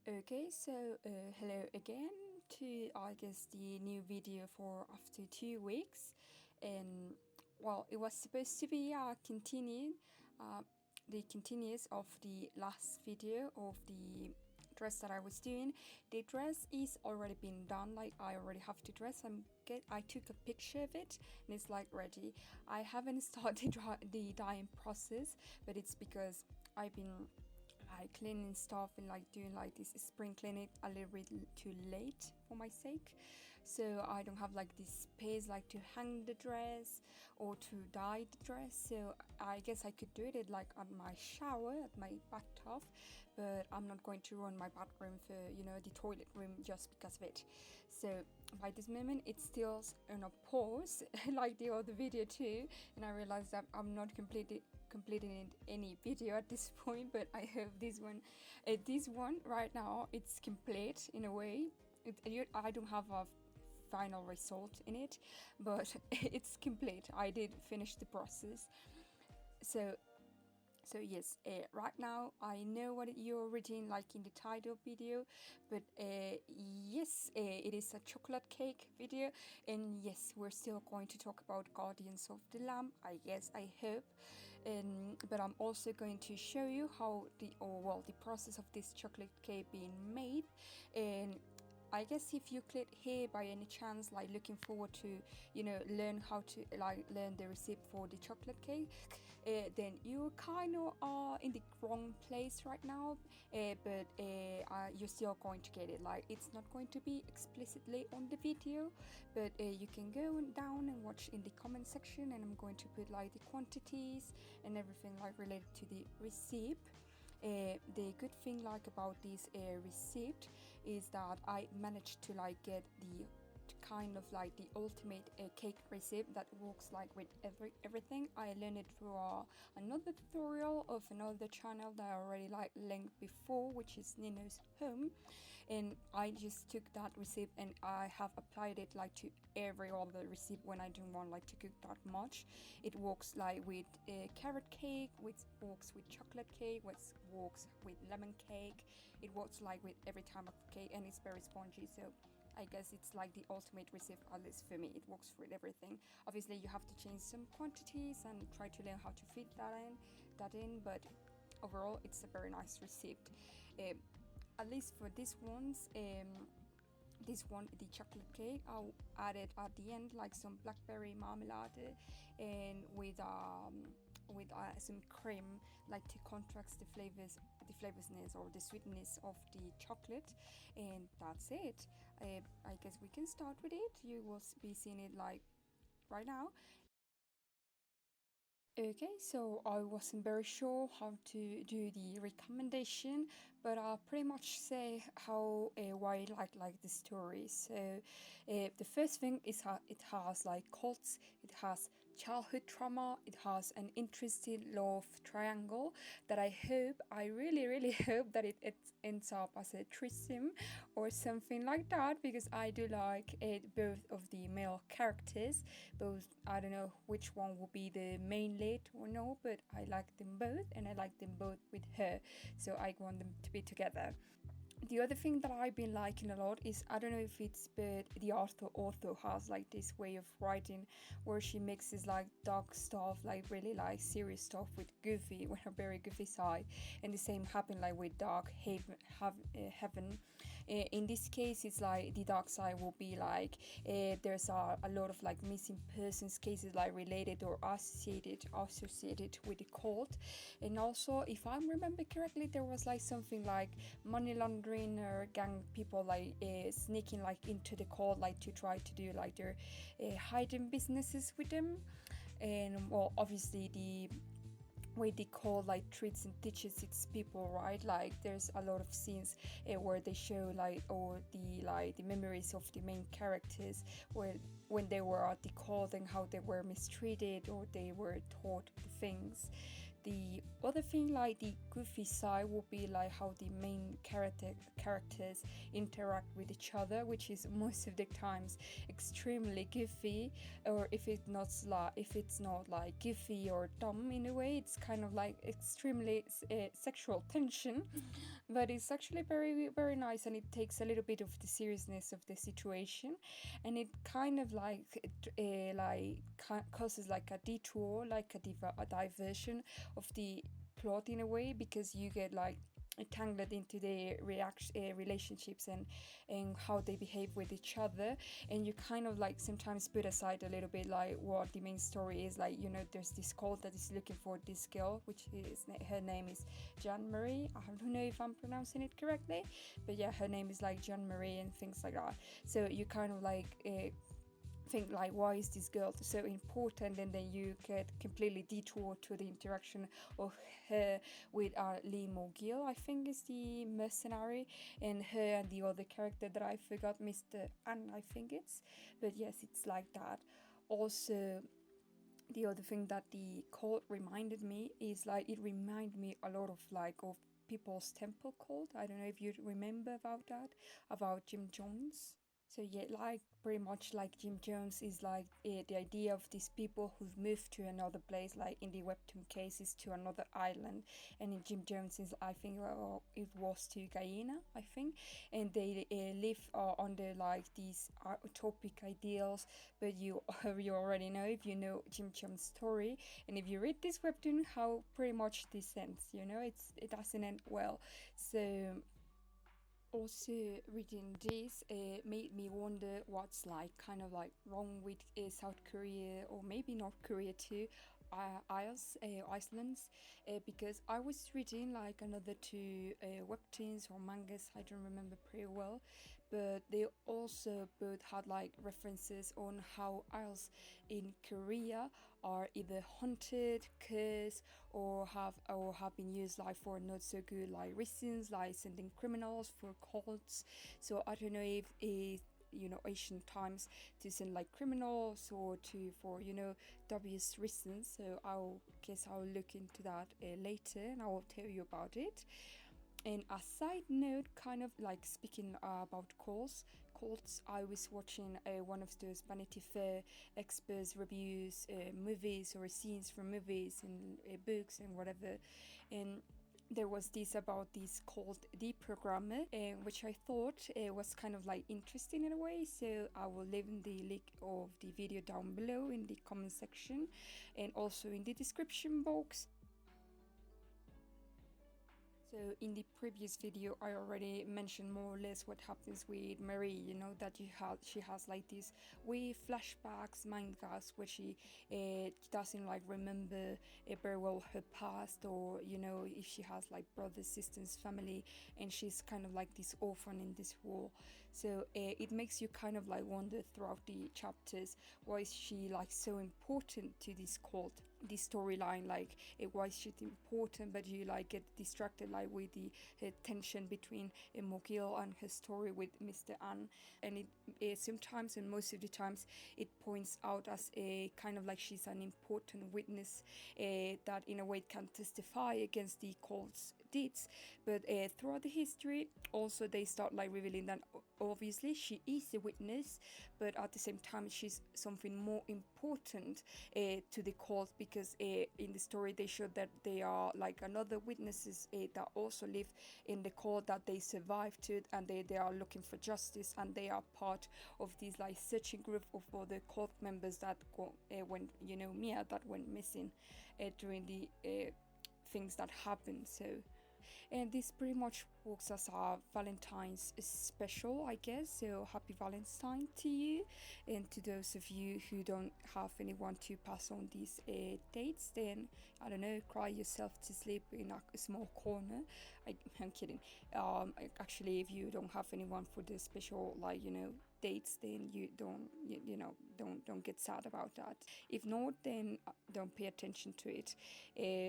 Okay, so hello again to I guess the new video for after 2 weeks, and well, it was supposed to be uh, the continuous of the last video of the dress that I was doing. The dress is already been done. Like I already have the dress. I took a picture of it and it's like ready. I haven't started the dyeing process, but it's because I've been like cleaning stuff and like doing like this spring cleaning a little bit too late for my sake, so I don't have like this space like to hang the dress or to dye the dress. So I guess I could do it like at my shower, at my bathtub, but I'm not going to run my bathroom for the toilet room just because of it. So by this moment it's still on a pause like the other video too, and I realized that I'm not completing any video at this point, but I hope this one right now it's complete in a way. I don't have a final result in it, but it's complete. I did finish the process. So yes, right now I know what you're reading like in the title video, but yes, it is a chocolate cake video, and yes, we're still going to talk about Guardians of the Lamb, I guess, I hope. But I'm also going to show you how the process of this chocolate cake being made. And I guess if you click here by any chance, like looking forward to, learn how to learn the recipe for the chocolate cake, then you kind of are in the wrong place right now. But you're still going to get it. Like it's not going to be explicitly on the video, but you can go down and watch in the comment section, and I'm going to put like the quantities and everything like related to the recipe. The good thing like about this receipt is that I managed to like get the kind of like the ultimate cake recipe that works like with everything. I learned it through another tutorial of another channel that I already like linked before, which is Nino's Home, and I just took that recipe and I have applied it like to every other recipe when I don't want like to cook that much. It works like with carrot cake, which works with chocolate cake, which works with lemon cake. It works like with every type of cake, and it's very spongy. So I guess it's like the ultimate recipe, at least for me. It works with everything. Obviously, you have to change some quantities and try to learn how to fit that in. But overall, it's a very nice recipe. At least for this one, the chocolate cake, I'll add it at the end like some blackberry marmalade and with some cream, like to contrast the flavorsness or the sweetness of the chocolate, and that's it. I guess we can start with it. You will be seeing it like right now. Okay, so I wasn't very sure how to do the recommendation, but I'll pretty much say how why I like the story. So the first thing is how it has like cults, it has childhood trauma, it has an interesting love triangle that I really hope that it ends up as a threesome or something like that, because I do like both of the male characters. Both, I don't know which one will be the main lead or no, but I like them both, and I like them both with her, so I want them to be together. The other thing that I've been liking a lot is, I don't know if it's, but the author has like this way of writing where she mixes like dark stuff, like really like serious stuff, with goofy, with her very goofy side, and the same happened like with dark heaven. In this case, it's like the dark side will be like there's a lot of like missing persons cases like related or associated with the cult, and also if I remember correctly, there was like something like money laundering or gang people like sneaking like into the cult, like to try to do like their hiding businesses with them. And well, obviously the way the cult like treats and teaches its people, right? Like there's a lot of scenes where they show like the memories of the main characters where when they were at the cult and how they were mistreated or they were taught things The other thing, like the goofy side, would be like how the main characters interact with each other, which is most of the times extremely goofy, or if it's not like goofy or dumb in a way, it's kind of like extremely sexual tension. But it's actually very very nice, and it takes a little bit of the seriousness of the situation, and it kind of causes like a detour, like a diversion of the plot in a way, because you get like tangled into their relationships and how they behave with each other, and you kind of like sometimes put aside a little bit like what the main story is. Like, you know, there's this cult that is looking for this girl, which is, her name is Jean Marie. I don't know if I'm pronouncing it correctly, but yeah, her name is like Jean Marie and things like that. So you kind of like think like, why is this girl so important, and then you get completely detoured to the interaction of her with Lee Mogil, I think is the mercenary, and her and the other character that I forgot, Mr. Ann, I think it's, but yes, it's like that. Also, the other thing that the cult reminded me is like, it reminded me a lot of like of People's Temple cult. I don't know if you remember about that, about Jim Jones. So yeah, like pretty much like Jim Jones is like the idea of these people who've moved to another place, like in the webtoon cases to another island, and in Jim Jones is, I think, it was to Guyana, I think, and they live under like these utopic ideals. But you you already know, if you know Jim Jones' story, and if you read this webtoon, how pretty much this ends. You know, it doesn't end well. So also reading this made me wonder what's like kind of like wrong with South Korea, or maybe North Korea too, Iceland's, because I was reading like another two webtoons or mangas, I don't remember pretty well, but they also both had like references on how isles in Korea are either haunted, cursed, or have been used like for not so good like reasons, like sending criminals for cults. So I don't know if you know, ancient times to send like criminals or to for, you know, dubious reasons. So I'll look into that later, and I will tell you about it. And a side note, kind of like speaking about cults, I was watching one of those Vanity Fair experts reviews movies or scenes from movies and books and whatever, and there was this about this called deprogrammer, which I thought was kind of like interesting in a way. So I will leave in the link of the video down below in the comment section, and also in the description box. So in the previous video, I already mentioned more or less what happens with Marie. You know that she has like these way flashbacks, mangas, where she doesn't like remember very well her past, or you know, if she has like brothers, sisters, family, and she's kind of like this orphan in this world. So it makes you kind of like wonder throughout the chapters, why is she like so important to this cult, this storyline, like why is she important, but you like get distracted like with the tension between Mogil and her story with Mr. An, and it sometimes, and most of the times, it points out as a kind of like she's an important witness that in a way can testify against the cult's deeds. But throughout the history, also they start like revealing that obviously she is a witness, but at the same time she's something more important to the cult, because in the story they show that they are like another witnesses that also live in the cult, that they survived to it, and they are looking for justice, and they are part of this like searching group of other cult members that went, you know, Mia, that went missing during the things that happened. So and this pretty much works as our Valentine's special, I guess. So happy Valentine to you, and to those of you who don't have anyone to pass on these dates, then I don't know, cry yourself to sleep in a small corner. I'm kidding. Actually, if you don't have anyone for the special, like, you know, dates, then you don't, you know, don't get sad about that. If not, then don't pay attention to it.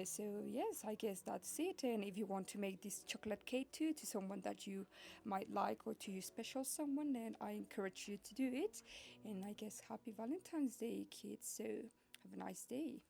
So yes, I guess that's it. And if you want to make this chocolate cake too to someone that you might like, or to your special someone, then I encourage you to do it. And I guess happy Valentine's Day, kids. So have a nice day.